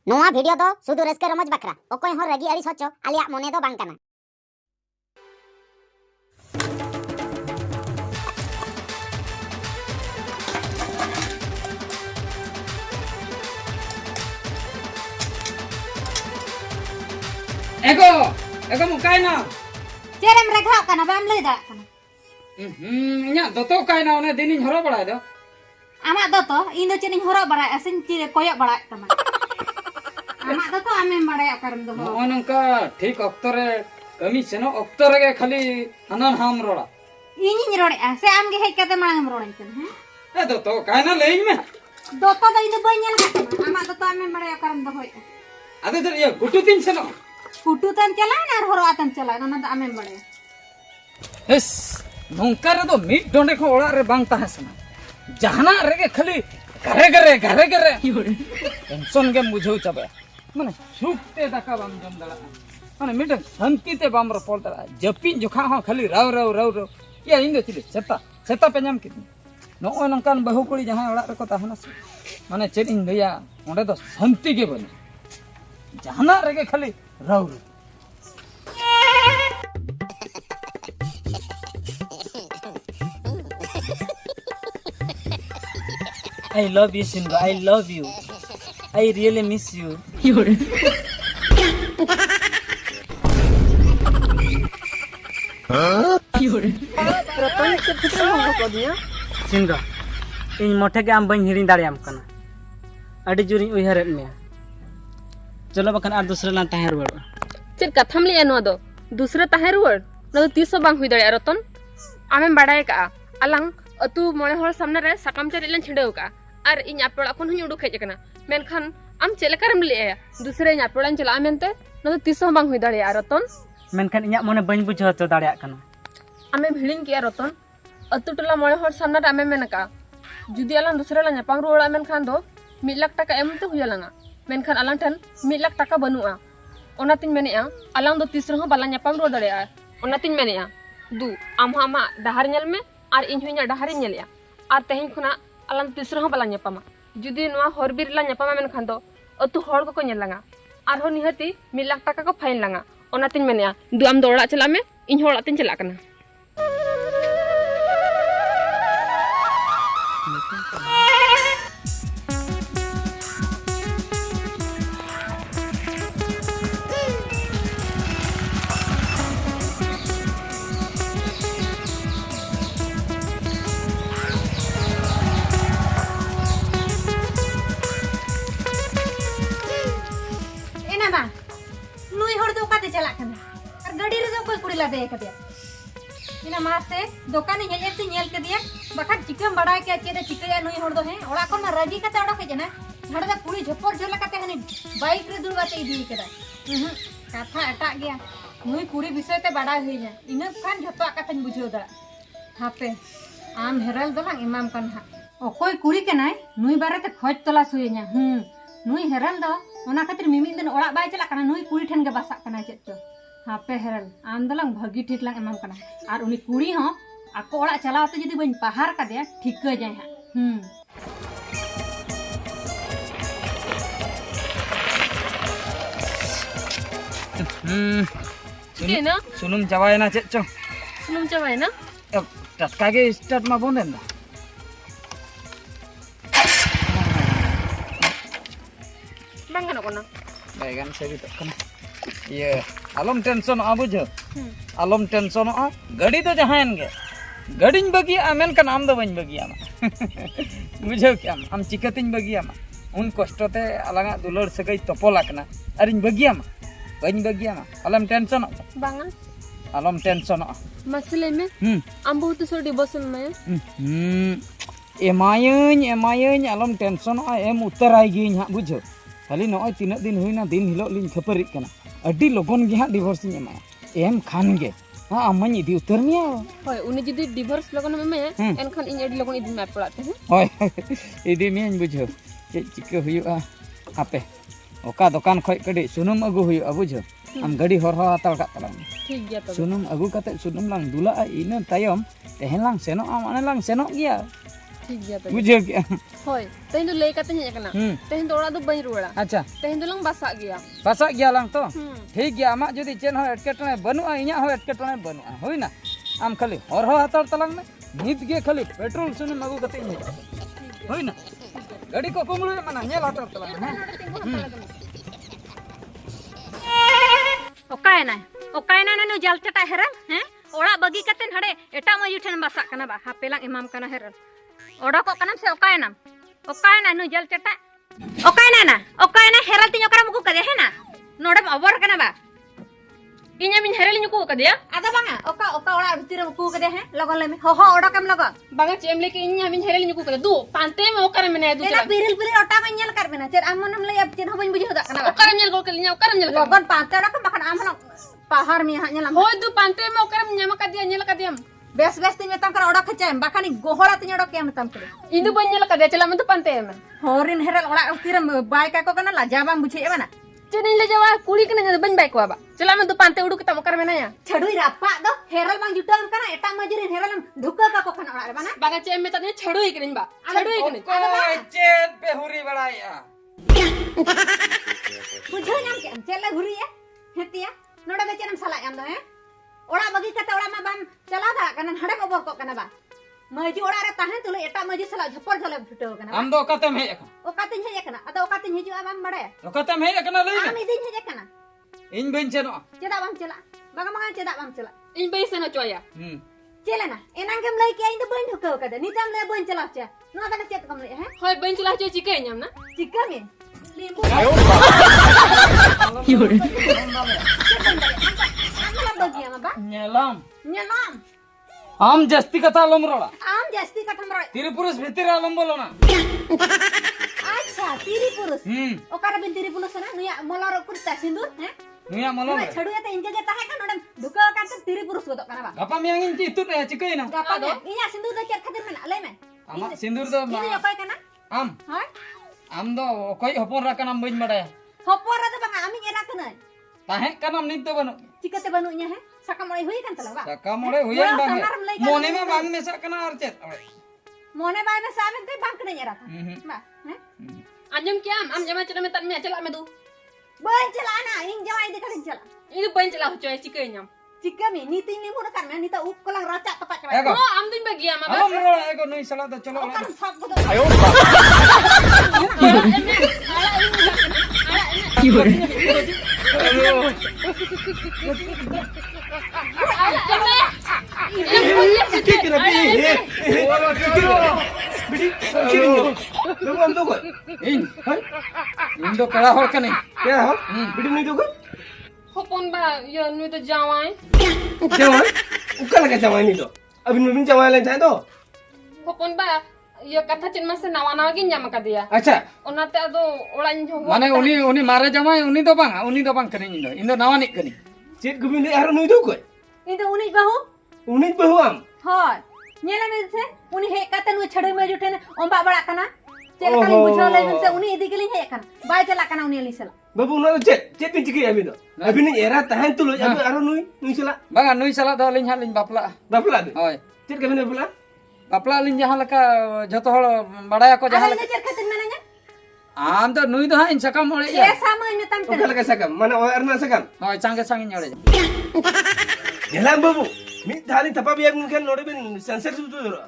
नोआ वीडियो दो सुदु रस्का रमज बकरा ओकोय हो रगी अड़ी सोचो आलिया मोने दो बांग कना। एको एको मुकायना चेरेम रेखा कना बाम लई दा कना इnya दोतो कायना ओने दिनिन हरो बड़ाय दो आमा दतो इन दो चेनिन हरो बड़ा असिन चिरे कोयक बड़ा तमा आमा दतो आमे बड़ा करम दो नोनका ठीक अक्तरे कमी सेनो अक्तरे गे खाली हनन हम रोड़ा इनिन रोड़े से आम गे हेक कते मांगम रोड़े कन ए दोतो कायना लेई में दोतो द इन बइनल कना आमा दतो आमे बड़ा करम दो होय अदे दर ये गुटु तीन सेनो कुटु तन चला ना हरो आतन चला ना द आमे बड़ा हेस नोंका रे दो मिट डोंडे को ओड़ा रे बांग ताहसना जहाना रेगे खाली घरे घरे टेंशन के मुझे चाबे माने सुखते दाका बाम जम दला माने मिट शांति ते बाम रो पोल दला जपी जोखा हो खाली राव या इन दो चिले सेता पे नाम कित नो नंकान बहु कुड़ी जहां ओड़ा रे को ताहना माने चेद इन दया ओंडे दो शांति के बने जहाना रेगे खाली Rao I love you, Sindhu. I love you. I really miss you. Sindhu, इन मोटे के आम बन हिड़ी दाड़े आम कना अड़ी जुरी उहरत में चलो बकन आर दूसरे लान ताहेर रुवाड़ चेद कथाम ले नो दो दूसरे ताहेर रुवाड़ न तीसो बांग हुई दाड़े रतन आमें बाड़ाय का अलांग अतु मोणे हर सामने रे सकाम चेद लन छिंडेव का और इन आपड़ा खन हुई उडुक हेज कना मेनखान आम चेलकारम ले दूसरे इन आपड़ान चला मेनते न तीसो बांग हुई दाड़े रतन मेनखान इया मने बन बुझा तो दाड़े कना आमें भिड़िन किया रतन अतु टोला मोणे हर सामने रे आमें मेनका जुदी अलांग दूसरे ला न्यापाम रुवाड़ा मेनखान दो 1 लाख टाका एमते हुयलांगा मेनखान अलांग ठन 1 लाख टाका बनुआ ओनातिन मेनेआ अलांग दो तीसरे हो बाला न्यापाम रुवाड़ दाड़ेआ ओनातिन मेनेआ दु आम हामा डहार नेल में और इन हुइना डहार नेलिया और तेहिन खुना अलांग तीसरे हो बाला न्यापामा जुदी नोआ हरबिर ला न्यापामा मेनखान दो अतु हर को नेलांगा और हो निहति 1 लाख टाका को फाइन लांगा ओनातिन मेनेआ दु आम दो ओड़ा चला में इन हो ओड़ातिन चला कना चला कना और गाड़ी रे कोई कुड़ी ला दे कदिया इना मा से दुकान हेल से नेल के दिया बखा चिकम बड़ा के चेदे चिकया नई हर दो है ओड़ा को राजी कते ओड़ा के जना झड़दा कुड़ी झपर झला कते हनी बाइक रे दुल बाते इदी केदा कथा एटा गया नई कुड़ी विषय ते बड़ा होई जा इना खान झतो कथा बुझो दा हापे आम हेरल दलांग इमाम कन हा ओकोय कुड़ी के नाय नई बारे ते खोज तला सुय냐 नई हेरल दो ओना खातिर मिमिन दिन ओड़ा बाय चला कना नई कुड़ी ठन के बासा कना चेचो हापे हेरल आम दलांग भागी ठीक लांग एमाम कना और उनी कुड़ी हो आको ओड़ा चलावते जदी बन पहाड़ का दे ठीक के जाय ना सुनुम चावाय ना चेचो सुनुम चावाय ना टटका के स्टार्ट मा बोंदेन दा बांगन कोना बैगन से भी तक ये आलम टेंशन आ बुझो आलम टेंशन आ गाड़ी तो जहान गे गाड़ीन बगी आमेन का नाम दो बन बगी आमा बुझो क्या हम चिकतिन बगी आमा उन कष्टते अलंगा दुलर सगई तपोला कना अरिन बगी आमा बन बगी आमा आलम टेंशन बांगन आलम टेंशन आ मसले में हम बहुत सोडी बसन में एमायन आलम टेंशन आ एम उतराय गिन हा बुझो खाली नय तीना दिन हुईना दिन हिलो लिन खपरिक कना अड्डी लगन गे हा डिवोर्स इन एमा एम खान गे हां अमन इदी उतर मिया होय उनी जदी डिवोर्स लगन में एनखान इन एडी लगन इदी मा पड़ाते हैं होय इदी मियन बुझो चे चिका हुयुआ आपे ओका दुकान खय कडी सुनुम अगु हुयुआ बुझो आम गाड़ी हर हो हाताल का तला ठीक गया तो सुनुम अगु कते सुनुम लांग दुला इन तायम तेहन लांग सेनो माने लांग सेनो गया ठीक गया तो बुझे के होय तेहन दो लेई काते हेज कना तेहन दो ओड़ा दो बई रुड़ा अच्छा तेहन दो लंग बासा गया पासा गया लांग तो ठीक गया आमा जदी चेन हो एटकेटने बनुआ इया हो एटकेटने बनुआ होइना आम खाली हर हो हातार तलांग में नित गे खाली पेट्रोल सुने मगु कते इन होइना गाड़ी को कुमळु माना नेल हातार तलांग ओकायना नु जल चटा हेरल हैं ओड़ा बगी कते हड़े एटा मजू ठन बसा कना बा हापेलांग इमाम कना हेरल ओड़ा को कनम से ओकायना नु जल चटा ओकायना हेरल तिन ओकरा मुकु कदे है ना नोडम अबर कना बा इnya min हेरल नुकु कदे आदा बांगा ओका ओड़ा भीतर मुकु कदे है लगन ले में हो ओड़ा कम लगा बागा चेम लेके इnya मिन हेरल नुकु कदे दू पांते में ओकर में ने दू एला पिरिल ओटा में नेल कर बेना चेर आमनम ले अब चेन हो बन बुझे दा कना ओकर में गोल कलिया ओकर में लगन पांते ओड़ा बखन आमन पहाड़ में हां नेला होय दू पांते में ओकर में न्यामा कदिया नेल कदियम बेस तीन में तम कर ओड़ा खचाम बाखानी गोहड़ा तीन ओड़ा केम तम करे इंदु बन नेल कदिया चला में तो पांते में होरिन हेरल ओड़ा तिरम बाय का को कना लाजाबाम बुझे एबना चेनिन ले जावा कुड़ी कने बन बाई को बा चला में तो पांते उडु के तम ओकर में नया छडुई रापा दो हेरल बांग जुटम कना एटा मजरिन हेरल ढुका का को खन ओड़ा रे बना बागा चेम में तने छड़ुई करिन बा छड़ुई कने कोई चेत पे हुरी बड़ाया बुझो नाम के चले हुरी है हेतिया नोडा दे चेनम सला एम दो है ओड़ा बगी कते ओड़ा मा बाम चला दा कना हड़े को बक कना बा मजी ओड़ा रे ताहे तुले एटा मजी सला झपर झले फुटो कना हम दो कते में एक ओकाते हे एकना अदा ओकाते हे जो आम बड़े कते में एक ना ले आम इदिन हे एकना इन बेन चेनो चेदा बाम चला बागा चेदा बाम चला इन बैसे न चोया चले ना एनांगम लई के इन तो बन ढुका कदे नितम ले बन चला चे नो दा चेत कम ले है होय बन चला चो चिके न्याम ना चिका में नींबू बगिया मा बा नेलाम न्यानाम हम जस्ती कथा लमरोड़ा आम जास्ती कठम रो तिरी पुरुष भीतर आलम बोलो ना अच्छा तिरी पुरुष ओकर बिन तिरी पुरुष ना नुया मलार कुर्ता सिंदूर हैं नुया मलो नुया छडुया त इंजे जे ताहे का नोडम ढुका का त तिरी पुरुष गोदो कना बा गपा में आंगिन ची तू ने चिकई ना गपा दो इया सिंदूर दे चर खातिर में ले में आमा सिंदूर दो इने ओकाय कना आम हां आम दो कोई हपन रा कनाम बइन बडाया हपोरा द बंगा आमी एरा कना ताहे कनाम नित तो बनो चिकते बनु इया है सका मळे हुई कन तला बा सका मोड़े हुयन बांगे मोने में बांग में सा कना और चेत मोने बाय में साबन ते बांक ने एरा बा हैं अंजम क्या हम जमा चला में तन में चला में दू बन चला ना इन जवाई दे कन चला इन बन चला हो चोय चिके न्याम चिका में नीति नि मुर कर में नीता उप कोlang राचा तपा के एगो ओ आम दिन बगिया मा हम रोड़ा एगो नहीं सला तो चलो ओकर सब गोदो आयो इन दो कड़ा हो कने क्या हो बिडी नहीं दो होपन बा यो नु तो जावाय जावाय उका लगा जावाय नहीं तो अभी नवीन जावाय ले जाए तो होपन बा यो कथा चिन्मा से नवा गिन जामा का दिया अच्छा ओनाते अदो ओळान जो माने उनी मारे जमाय उनी दो बांग कने इन दो नावा निक कने चेत गोविंद यार नहीं दो कोई इन तो उनी बहु आम हां नेला में से उनी हे काते नु छडे में जुटे ने ओंबा बड़ा कना चेल खाली बुझो ले से उनी इदी के लिए हे कना बाय चला कना उनी ली सला बाबू ना चेत नहीं चिकी अभी तो अभी नहीं एरा तहन तो लो अभी आरो नुई चला बांगा नुई सला दो लिन हालिन बापला बापला दे होय चेत गोविंद बापला बापला लिन जहां लका जतो हळ बडाया को जहां आले चेल खातिर में ना आम तो नुई दो हां सकम मोळे ए सामान में तम उका लगा सकम माने अरना सकम होय चांगे सांगे नोळे एला बाबू मी धाली थपा भी अभी के नोडे बिन सेंसर सुतो दरो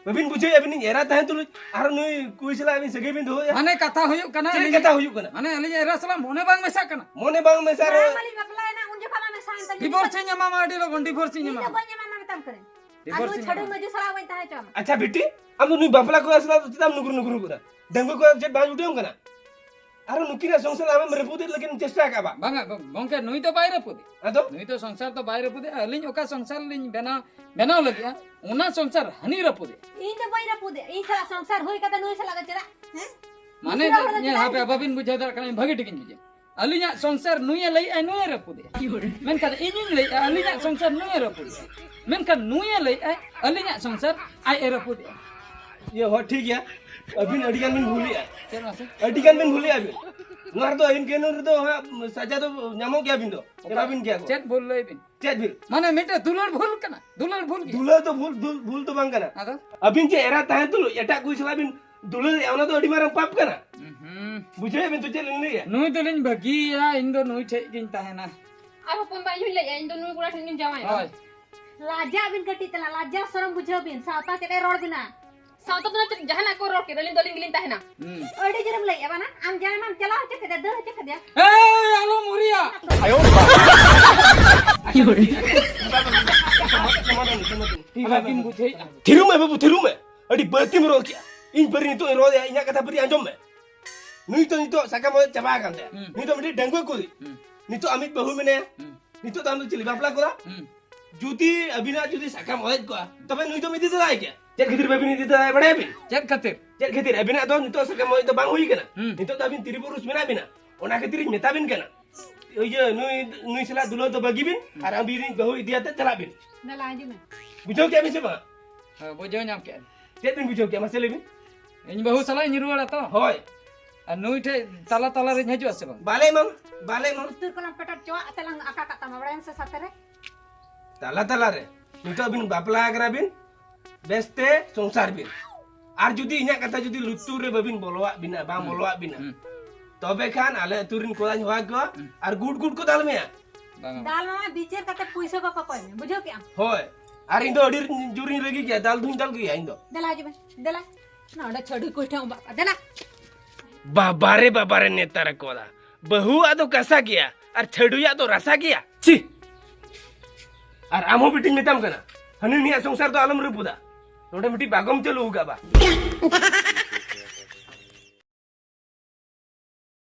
बबिन बुझे अभी नहीं एरा तहन तो आरो नुई कुई सला अभी सगे बिन दो या माने कथा हुयु कना चेत कथा हुयु कना माने अली एरा सला मोने बांग में सकना मोने बांग में सारो माली बकला ना उन जो खामा में साइन तली डिवोर्स न्या मामा अडी लोगन डिवोर्स न्या तो मामा बन्या मामा में तम करे डिवोर्स आनु छडे में जो सला वई ताहे चम अच्छा बेटी हम तो नुई बापला को असला तो तम नुकुर कुरा दंगो को चेत बाज उठेम कना आरो नुकिरा संसार आमे मेरे पुदे लेकिन चेष्टा का बा बांगा गोंके नुई तो बायरे पुदे अदो नुई तो संसार तो बायरे पुदे अलिन ओका संसार लिन बनाव लगिया उना संसार हनी र पुदे इन तो बैरा पुदे इन सला संसार होई कते नुई सला गचरा हैं माने ने हापे अबाबिन बुझे दर कने भगे टिकिन बुझे अलिन संसार नुई लई आ नुई र पुदे मेनका इनिन लई अलिन संसार नुई र पुदे मेनका नुई लई आ अलिन संसार आई र पुदे ये हो ठीक है अभी अडिगन बिन भूलिया चलो से अडिगन बिन भूलिया अभी नोर तो इन केनो रे तो सजा तो ᱧᱟᱢᱚᱜ गया बिन दो एबाबिन क्या को चेत भूल लई बिन चेत बिन माने मिटे दुलर भूल कना दुलर भूल की दुला तो भूल तो बांग कना आदा अबिन जे एरा ताहे तुल एटा कुछ सला बिन दुला एवना तो अडी मारम पाप कना बुझे बिन तो चेल इन ले नुई दलिन बगिया इन दो नुई ठे गिन ताहेना और हपन बाई हुई ले इन दोनों गुड़ा ठिन जावाय होय लाजा बिन कटी तला लाजा शरम बुझो बिन सावता के रोड बिना सावता तो ना जहाना को रोक के दलिन दलिन गिलिन ताहेना अड़ी जरम लई एबाना आम जाय माम चला चक दे दह चक दे ए आलो मुरिया एबाबिन बुझे थिरु में बाबू थिरु में अडी बती में रोल क्या इन पर नि तो रो इना कथा पर आंजम में नुई तो साका म चबा कान दे नि तो मिटी डेंगु कोदी नि तो अमित बहु में ने नि तो ताम चिली बापला कोला जुदी अबिना जुदी साका म को तबे नुई तो मिदी तो आय क्या चेक खतिर बाबिन नि तो आय बड़े बिन चेत खातिर चेक खतिर अबिना तो नि तो साका म तो बांग हुई केना नि तो अबिन त्रिपुरुष मेना बिना ओना खतिर मेता बिन केना ओये नुई सला दुलो तो बगी बिन और अबिन बहु इदियाते चला बिन दला आजू में बुझो क्या बिसे बा बुझो नाम के चेत बिन बुझो क्या मसले बिन इन बहु सला इन रुवाड़ा तो होय आ नुई ठे तला तला रे हजू आसे बा बाले मम उतर कोना पटट चवा तलंग आका का तमा बड़ान से साथे रे ताला रे नितो बिन बापला अगरा बिन बेस्ते संसार बिन आर जुदी इना कथा जुदी लुतुर रे बबिन बोलवा बिना बा बोलवा बिना तबे खान आले तुरिन कोलान होआ को आर गुड गुड को दाल में दाल मामा बीचेर कते पैसा को कोय में बुझो क्या होय आर इन दो अडी जुरी रगी क्या दाल धुन दाल गया इन दो दला आजू में दला नाडा छड़ी कोठा बाबा दला बाबा रे नेता रे कोला बहु आदो कसा किया और छड़ुया तो रसा किया छी और आमो बिटिंग नेताम कना हनी निया संसार तो आलम रे पुदा नोडे मिटी बागम चलो उगा बा